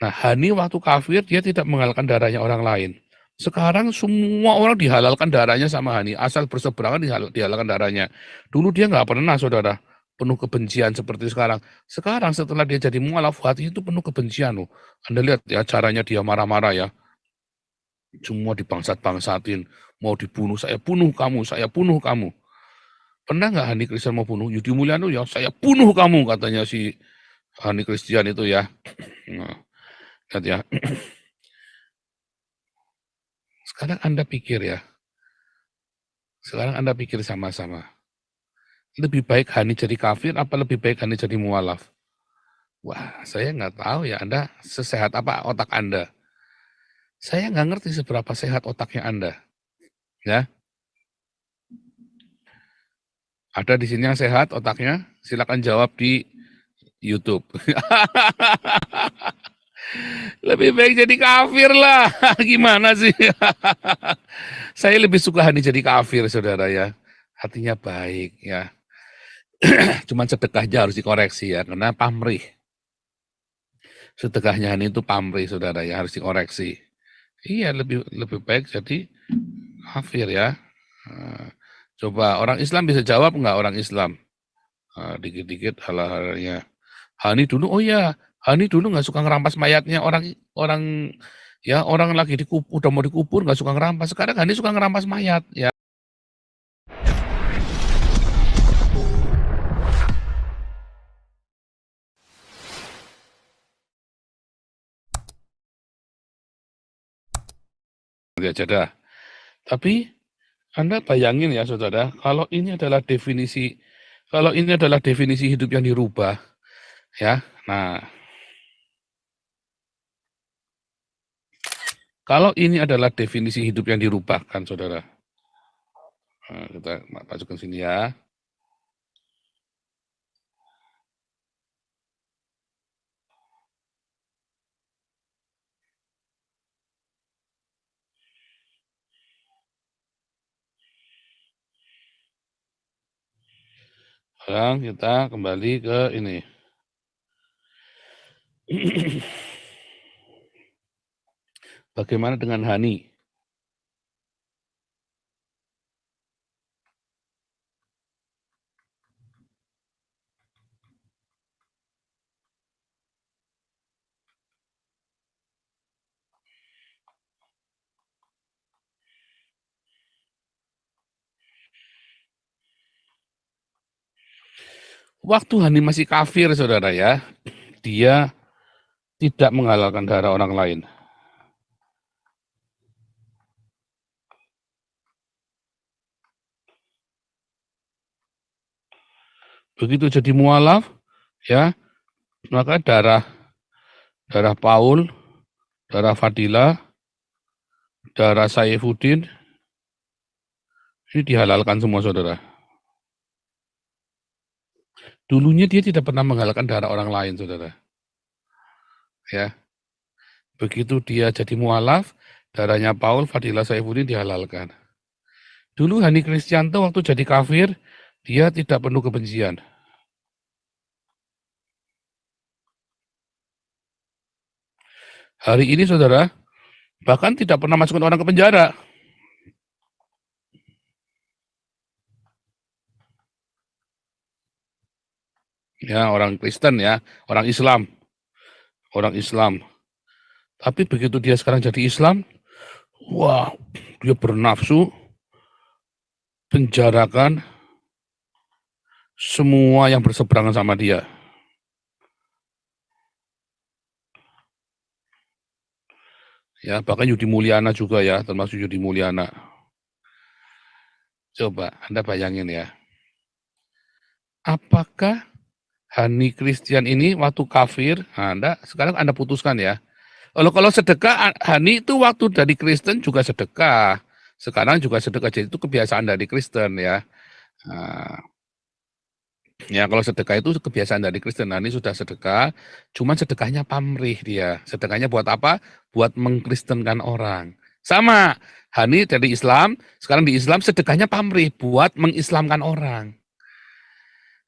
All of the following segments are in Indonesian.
Nah, Hani waktu kafir dia tidak menghalalkan darahnya orang lain. Sekarang semua orang dihalalkan darahnya sama Hani, asal berseberangan dihalalkan darahnya. Dulu dia nggak pernah, saudara, penuh kebencian seperti sekarang. Sekarang setelah dia jadi mualaf, hati itu penuh kebencian loh. Anda lihat ya caranya dia marah-marah ya. Semua dibangsat-bangsatin, mau dibunuh, saya bunuh kamu, saya bunuh kamu. Pernah nggak Hani Kristen mau bunuh? Yudi Mulyana ya, saya bunuh kamu, katanya si Hani Kristen itu ya. Nah, lihat ya. Sekarang Anda pikir ya, sekarang Anda pikir sama-sama. Lebih baik Hani jadi kafir, apa lebih baik Hani jadi mualaf? Wah, saya nggak tahu ya, Anda sesehat apa otak Anda. Saya nggak ngerti seberapa sehat otaknya Anda. Ya, ada di sini yang sehat otaknya? Silakan jawab di YouTube. Lebih baik jadi kafir lah. Gimana sih? Saya lebih suka Hani jadi kafir, saudara ya. Hatinya baik ya. Cuman sedekahnya harus dikoreksi ya, karena pamrih. Sedekahnya Hani itu pamrih, saudara ya, harus dikoreksi. Iya, lebih lebih baik jadi kafir ya. Coba orang Islam bisa jawab nggak orang Islam? Dikit-dikit hal-halnya. Hani dulu, oh ya, Hani dulu nggak suka ngerampas mayatnya orang orang ya orang lagi udah mau dikubur nggak suka ngerampas. Sekarang Hani suka ngerampas mayat ya. Aja dah. Tapi Anda bayangin ya saudara, kalau ini adalah definisi hidup yang dirubah, ya. Nah, kalau ini adalah definisi hidup yang dirubah kan saudara. Nah, kita masukkan sini ya. Sekarang kita kembali ke ini. Bagaimana dengan Hani? Waktu Hani masih kafir, saudara ya, dia tidak menghalalkan darah orang lain. Begitu jadi mualaf, ya, maka darah Paul, darah Fadila, darah Saifuddin, ini dihalalkan semua, saudara. Dulunya dia tidak pernah menghalalkan darah orang lain, saudara. Ya, begitu dia jadi mualaf, darahnya Paul, Fadila, Saifuddin dihalalkan. Dulu Hani Kristianto waktu jadi kafir, dia tidak penuh kebencian. Hari ini, saudara, bahkan tidak pernah masukkan orang ke penjara. Ya, orang Kristen ya, orang Islam. Orang Islam. Tapi begitu dia sekarang jadi Islam, wah, dia bernafsu, penjarakan semua yang berseberangan sama dia. Ya, bahkan Yudi Mulyana juga ya, termasuk Yudi Mulyana. Coba Anda bayangin ya. Apakah Hani Christian ini waktu kafir, sekarang Anda putuskan ya. Kalau sedekah, Hani itu waktu dari Kristen juga sedekah. Sekarang juga sedekah, jadi itu kebiasaan dari Kristen ya. Nah, ya kalau sedekah itu kebiasaan dari Kristen. Nah, ini sudah sedekah, cuman sedekahnya pamrih dia. Sedekahnya buat apa? Buat mengkristenkan orang. Sama, Hani dari Islam, sekarang di Islam sedekahnya pamrih buat mengislamkan orang.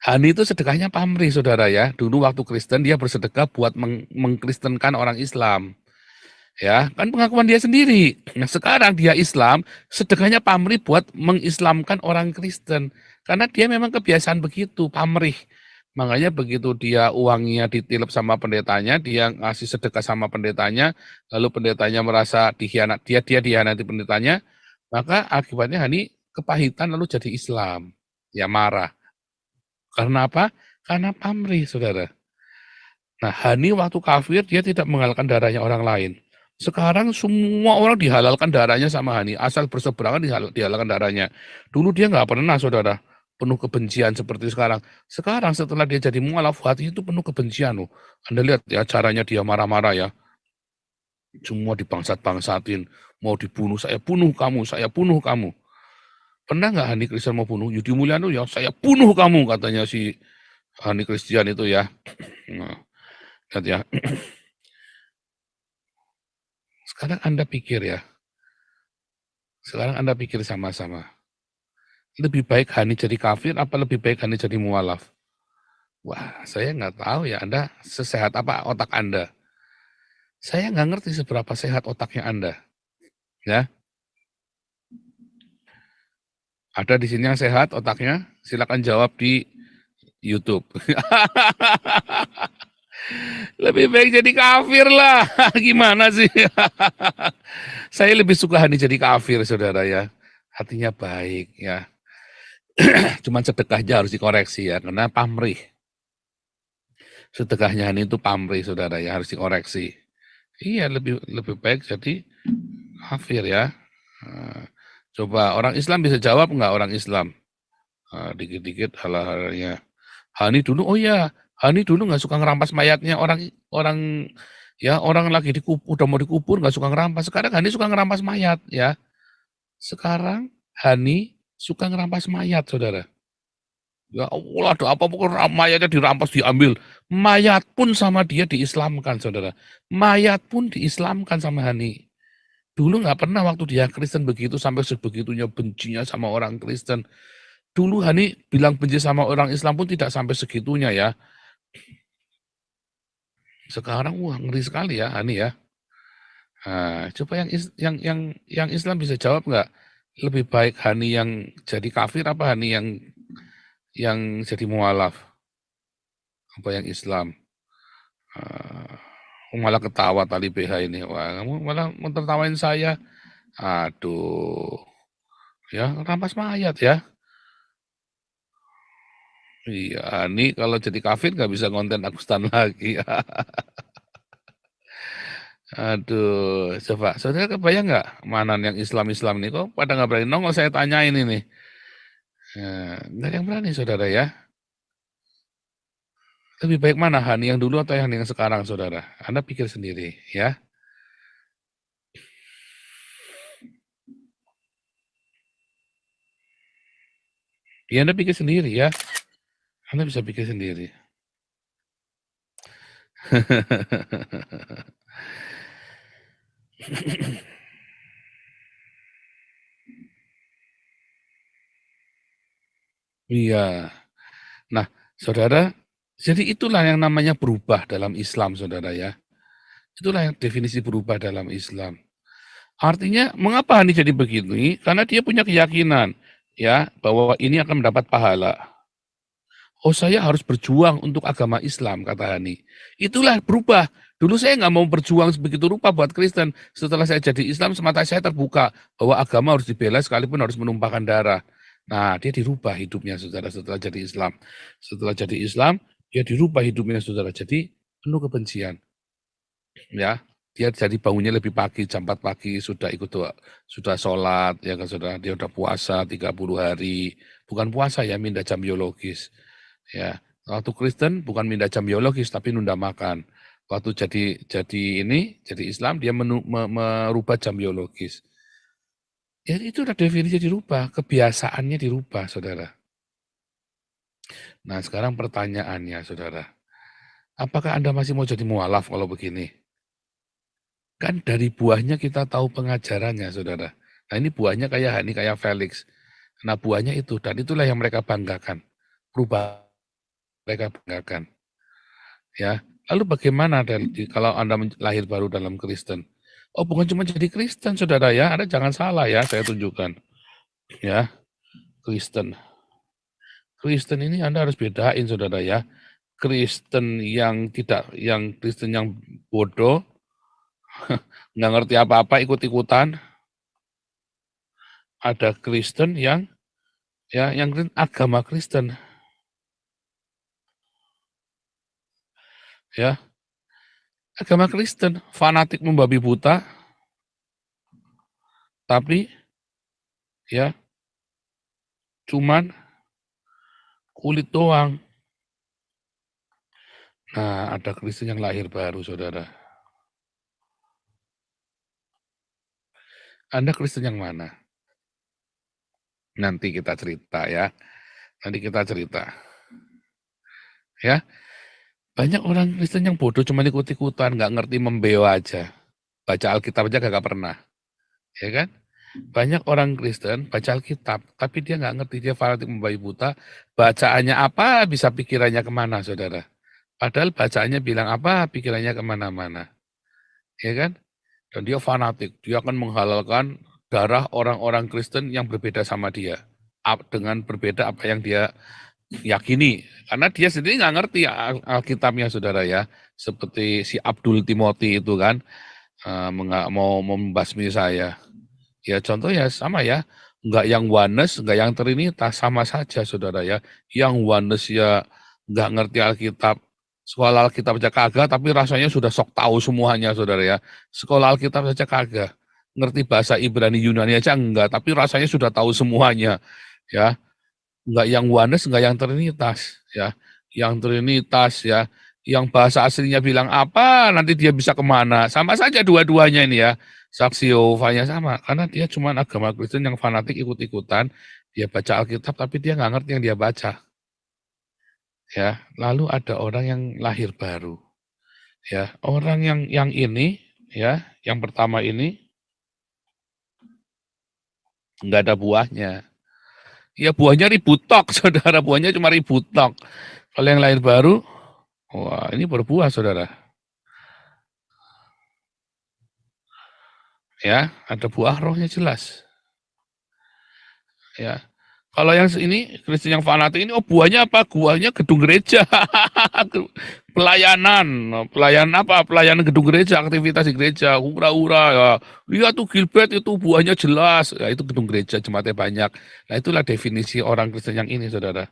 Hani itu sedekahnya pamrih, Saudara ya. Dulu waktu Kristen dia bersedekah buat mengkristenkan orang Islam. Ya, kan pengakuan dia sendiri. Nah, sekarang dia Islam, sedekahnya pamrih buat mengislamkan orang Kristen. Karena dia memang kebiasaan begitu, pamrih. Makanya begitu dia uangnya ditilep sama pendetanya, dia ngasih sedekah sama pendetanya, lalu pendetanya merasa dia dihianati pendetanya, maka akibatnya Hani kepahitan lalu jadi Islam. Ya marah. Karena apa? Karena pamrih, Saudara. Nah, Hani waktu kafir dia tidak menghalalkan darahnya orang lain. Sekarang semua orang dihalalkan darahnya sama Hani, asal berseberangan dihalalkan darahnya. Dulu dia nggak pernah, Saudara, penuh kebencian seperti sekarang. Sekarang setelah dia jadi mualaf, hati itu penuh kebencian loh. Anda lihat ya caranya dia marah-marah ya. Semua dibangsat-bangsatin, mau dibunuh, saya bunuh kamu, saya bunuh kamu. Pernah nggak Hani Kristen mau bunuh? Yudi Mulyana ya, saya bunuh kamu, katanya si Hani Christian itu ya. Nah, lihat ya. Sekarang Anda pikir ya, sekarang Anda pikir sama-sama. Lebih baik Hani jadi kafir apa lebih baik Hani jadi mualaf? Wah, saya nggak tahu ya Anda sesehat apa otak Anda. Saya nggak ngerti seberapa sehat otaknya Anda. Ya, ada di sini yang sehat otaknya? Silakan jawab di YouTube. Lebih baik jadi kafir lah. Gimana sih? Saya lebih suka Hani jadi kafir, Saudara ya. Hatinya baik ya. Cuman sedekahnya harus dikoreksi ya, karena pamrih. Sedekahnya Hani itu pamrih, Saudara ya, harus dikoreksi. Iya, lebih lebih baik jadi kafir ya. Coba orang Islam bisa jawab nggak orang Islam? Dikit-dikit hal-halnya. Hani dulu, oh ya, Hani dulu nggak suka ngerampas mayatnya orang orang ya orang lagi udah mau dikubur nggak suka ngerampas. Sekarang Hani suka ngerampas mayat ya. Sekarang Hani suka ngerampas mayat, Saudara. Ya Allah, ada apa pokoknya mayatnya dirampas, diambil. Mayat pun sama dia diislamkan, Saudara. Mayat pun diislamkan sama Hani. Dulu nggak pernah waktu dia Kristen begitu, sampai sebegitunya bencinya sama orang Kristen. Dulu Hani bilang benci sama orang Islam pun tidak sampai segitunya ya. Sekarang wah ngeri sekali ya Hani ya. Nah, coba yang Islam bisa jawab nggak? Lebih baik Hani yang jadi kafir apa Hani yang jadi mualaf? Apa yang Islam? Malah ketawa tali BH ini. Wah, kamu malah mentertawain saya. Aduh, ya rampas mayat ya. Iya, Hani kalau jadi kafir nggak bisa konten Agustan lagi. Aduh, coba saudara kebayang nggak mana yang Islam-Islam nih kok pada nggak berani nongol saya tanyain ini. Nggak ada yang berani saudara ya. Lebih baik mana Hani yang dulu atau yang sekarang saudara? Anda pikir sendiri ya. Ya Anda pikir sendiri ya. Anda bisa pikir sendiri. Iya. Nah, saudara, jadi itulah yang namanya berubah dalam Islam, saudara ya. Itulah yang definisi berubah dalam Islam. Artinya, mengapa Hani jadi begini? Karena dia punya keyakinan, ya, bahwa ini akan mendapat pahala. Oh, saya harus berjuang untuk agama Islam, kata Hani. Itulah berubah. Dulu saya nggak mau berjuang sebegitu rupa buat Kristen. Setelah saya jadi Islam, semata saya terbuka bahwa agama harus dibela sekalipun harus menumpahkan darah. Nah, dia dirubah hidupnya, saudara, setelah jadi Islam. Setelah jadi Islam, dia dirubah hidupnya, saudara. Jadi penuh kebencian. Ya, dia jadi bangunnya lebih pagi, jam 4 pagi, sudah ikut doa, sudah sholat, ya kan, saudara. Dia udah puasa 30 hari. Bukan puasa ya, minta jam biologis. Ya, waktu Kristen bukan minta jam biologis, tapi nunda makan. Waktu jadi Islam, dia merubah jam biologis. Ya itu udah definisi dirubah, kebiasaannya dirubah, saudara. Nah sekarang pertanyaannya, saudara. Apakah Anda masih mau jadi mualaf kalau begini? Kan dari buahnya kita tahu pengajarannya, saudara. Nah ini buahnya kayak Hani, kayak Felix. Nah buahnya itu, dan itulah yang mereka banggakan. Perubahan. mereka banggakan. Ya, lalu bagaimana kalau Anda lahir baru dalam Kristen? Oh, bukan cuma jadi Kristen, saudara ya. Anda jangan salah ya, saya tunjukkan. Ya, Kristen. Kristen ini Anda harus bedain, saudara ya. Kristen yang Kristen yang bodoh, nggak ngerti apa-apa, ikut-ikutan. Ada Kristen yang agama Kristen, ya. Agama Kristen, fanatik membabi buta, tapi ya cuman kulit doang. Nah, ada Kristen yang lahir baru, saudara. Anda Kristen yang mana? Nanti kita cerita ya. Nanti kita cerita. Ya, banyak orang Kristen yang bodoh cuma ikut-ikutan, nggak ngerti membeo aja. Baca Alkitab aja gak pernah. Ya kan? Banyak orang Kristen baca Alkitab, tapi dia nggak ngerti, dia fanatik membabi buta. Bacaannya apa, bisa pikirannya kemana, saudara. Padahal bacaannya bilang apa, pikirannya kemana-mana. Ya kan? Dan dia fanatik, dia akan menghalalkan darah orang-orang Kristen yang berbeda sama dia. Dengan berbeda apa yang dia yakini. Karena dia sendiri nggak ngerti Alkitabnya, saudara ya. Seperti si Abdul Timothy itu kan, mau membasmi saya. Ya contoh ya sama ya, nggak yang oneness, nggak yang trinitas, sama saja, saudara ya. Yang oneness ya nggak ngerti Alkitab, sekolah Alkitab aja kagak, tapi rasanya sudah sok tahu semuanya, saudara ya. Sekolah Alkitab saja kagak, ngerti bahasa Ibrani Yunani aja enggak, tapi rasanya sudah tahu semuanya, ya. Enggak yang oneness, enggak yang trinitas, ya. Yang trinitas, ya. Yang bahasa aslinya bilang apa, nanti dia bisa kemana. Sama saja dua-duanya ini ya. Saksi Yehovanya sama, karena dia cuma agama Kristen yang fanatik ikut-ikutan, dia baca Alkitab tapi dia nggak ngerti yang dia baca. Ya, lalu ada orang yang lahir baru. Ya, orang yang ini, ya, yang pertama ini nggak ada buahnya. Ya buahnya ributok, saudara, buahnya cuma ributok. Kalau yang lahir baru, wah ini berbuah, saudara. Ya, ada buah rohnya jelas. Ya, kalau yang ini Kristen yang fanatik ini, oh buahnya apa? Buahnya gedung gereja, pelayanan, pelayanan apa? Pelayanan gedung gereja, aktivitas di gereja, hura-hura ya. Lihat tuh Gilbert itu buahnya jelas, ya itu gedung gereja jemaatnya banyak. Nah itulah definisi orang Kristen yang ini, saudara.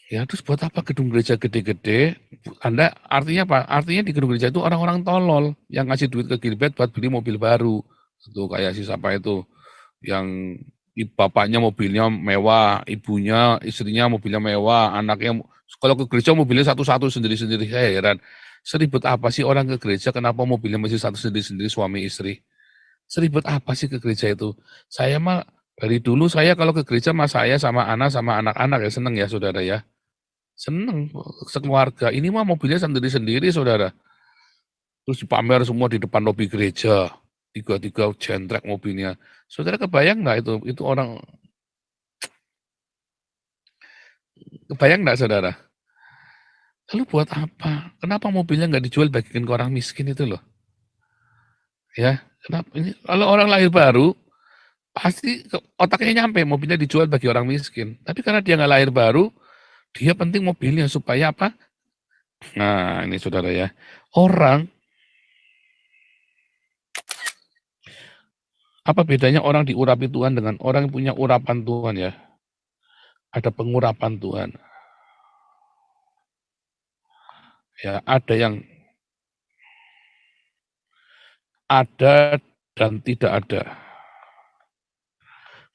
Ya terus buat apa gedung gereja gede-gede? Anda artinya apa? Artinya di gedung gereja itu orang-orang tolol yang ngasih duit ke Gilbert buat beli mobil baru. Itu kayak si siapa itu yang bapaknya mobilnya mewah, ibunya, istrinya mobilnya mewah, anaknya kalau ke gereja mobilnya satu-satu sendiri-sendiri. Saya heran, seribet apa sih orang ke gereja, kenapa mobilnya masih satu sendiri-sendiri suami istri? Seribet apa sih ke gereja itu? Saya mah dari dulu saya kalau ke gereja mah saya sama anak sama anak-anak ya seneng ya, saudara ya. Seneng sekeluarga. Ini mah mobilnya sendiri-sendiri, saudara. Terus dipamer semua di depan lobi gereja. Tiga-tiga jentrek mobilnya. Saudara kebayang nggak itu orang, kebayang nggak, saudara? Lalu buat apa? Kenapa mobilnya nggak dijual bagikan ke orang miskin itu loh? Ya, kenapa ini? Kalau orang lahir baru, pasti otaknya nyampe mobilnya dijual bagi orang miskin. Tapi karena dia nggak lahir baru, dia penting mobilnya supaya apa? Nah, ini saudara ya. Orang, apa bedanya orang diurapi Tuhan dengan orang yang punya urapan Tuhan ya? Ada pengurapan Tuhan. Ya, ada dan tidak ada.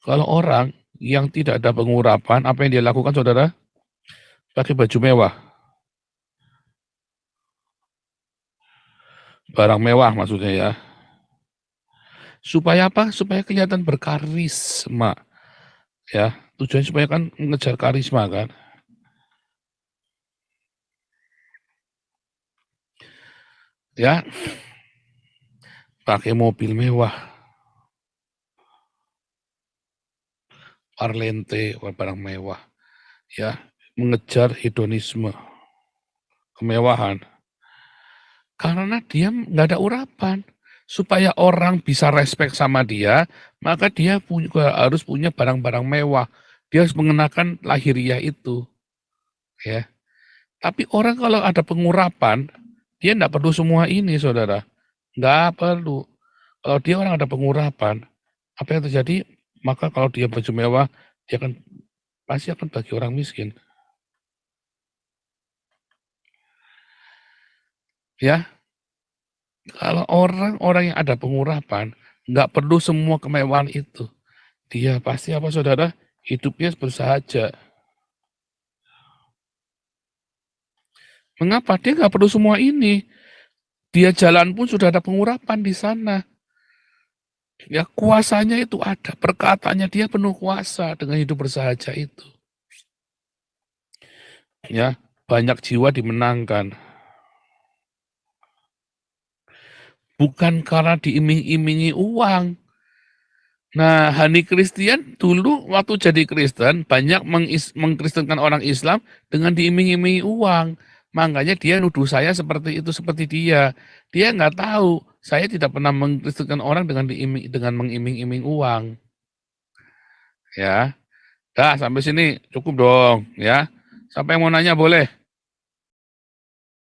Kalau orang yang tidak ada pengurapan, apa yang dia lakukan, saudara? Pakai baju mewah, barang mewah maksudnya ya. Supaya apa? Supaya kelihatan berkarisma. Ya, tujuannya supaya kan ngejar karisma kan. Ya, pakai mobil mewah, parlente, barang mewah. Ya, mengejar hedonisme, kemewahan. Karena dia nggak ada urapan. Supaya orang bisa respect sama dia, maka dia juga harus punya barang-barang mewah. Dia harus mengenakan lahiriah itu, ya. Tapi orang kalau ada pengurapan, dia nggak perlu semua ini, saudara. Nggak perlu. Kalau dia orang ada pengurapan, apa yang terjadi? Maka kalau dia baju mewah, dia pasti akan bagi orang miskin. Ya, kalau orang-orang yang ada pengurapan, nggak perlu semua kemewahan itu. Dia pasti apa, saudara? Hidupnya bersahaja. Mengapa? Dia nggak perlu semua ini. Dia jalan pun sudah ada pengurapan di sana. Ya kuasanya itu ada, perkataannya dia penuh kuasa dengan hidup bersahaja itu. Ya, banyak jiwa dimenangkan. Bukan karena diiming-imingi uang. Nah, Hani Christian dulu waktu jadi Kristen banyak mengkristenkan orang Islam dengan diiming-imingi uang. Makanya dia nuduh saya seperti itu, seperti dia. Dia nggak tahu saya tidak pernah mengkristenkan orang dengan mengiming-iming uang. Ya, dah sampai sini cukup dong, ya. Siapa yang mau nanya boleh.